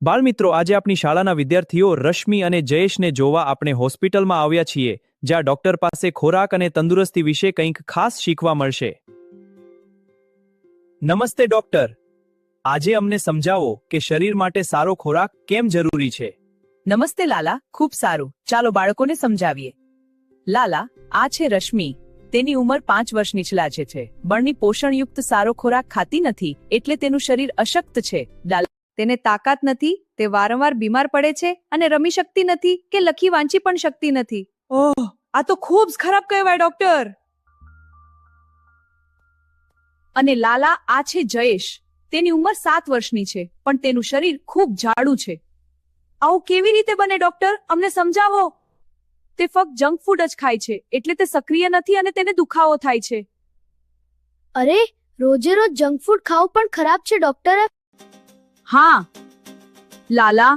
બાળમિત્રો, આજે આપણી શાળાના વિદ્યાર્થીઓ રશ્મિ અને જયેશને જોવા આપણે હોસ્પિટલમાં આવ્યા છીએ, જ્યાં ડોક્ટર પાસે ખોરાક અને તંદુરસ્તી વિશે કંઈક ખાસ શીખવા મળશે. નમસ્તે ડોક્ટર, આજે અમને સમજાવો કે શરીર માટે સારો ખોરાક કેમ જરૂરી છે. નમસ્તે લાલા, ખૂબ સારું. ચાલો બાળકોને સમજાવીએ. લાલા, આ છે રશ્મિ. તેની ઉંમર 5 વર્ષની છે. બળની પોષણયુક્ત સારો ખોરાક ખાતી નથી, એટલે તેનું શરીર અશક્ત છે. તેને તાકાત નથી, તે વારંવાર બીમાર પડે છે અને રમી શકતી નથી કે લખી વાંચી પણ શકતી નથી. ઓહ, આ તો ખૂબ જ ખરાબ કહેવાય ડોક્ટર. અને લાલા, આ છે જયેશ. તેની ઉંમર 7 વર્ષની છે, પણ તેનું શરીર ખૂબ જાડું છે. આવું કેવી રીતે બને ડોક્ટર? અમને સમજાવો. તે ફક્ત જંક ફૂડ જ ખાય છે, એટલે તે સક્રિય નથી અને તેને દુખાવો થાય છે. અરે, રોજે રોજ જંક ફૂડ ખાવું પણ ખરાબ છે ડોક્ટર. હા લાલા,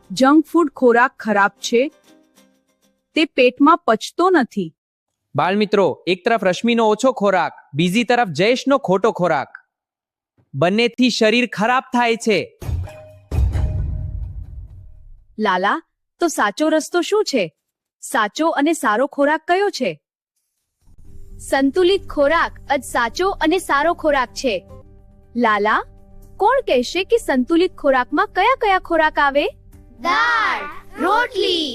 જંક ફૂડ ખોરાક ખરાબ છે. તે પેટમાં પચતો નથી. બાળમિત્રો, એક તરફ રશ્મિનો ઓછો ખોરાક, બીજી તરફ જયેશનો ખોટો ખોરાક. બંનેથી શરીર ખરાબ થાય છે. લાલા, તો સાચો રસ્તો શું છે? સાચો અને સારો ખોરાક કયો છે? સંતુલિત ખોરાક જ સાચો અને સારો ખોરાક છે. લાલા, કોણ કહેશે કે સંતુલિત ખોરાકમાં કયા કયા ખોરાક આવે? દાળ, રોટલી,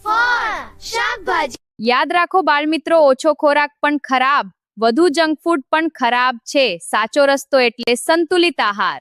ફળ, શાકભાજી. યાદ રાખો બાળમિત્રો, ઓછો ખોરાક પણ ખરાબ, વધુ જંક ફૂડ પણ ખરાબ છે. સાચો રસ્તો એટલે સંતુલિત આહાર.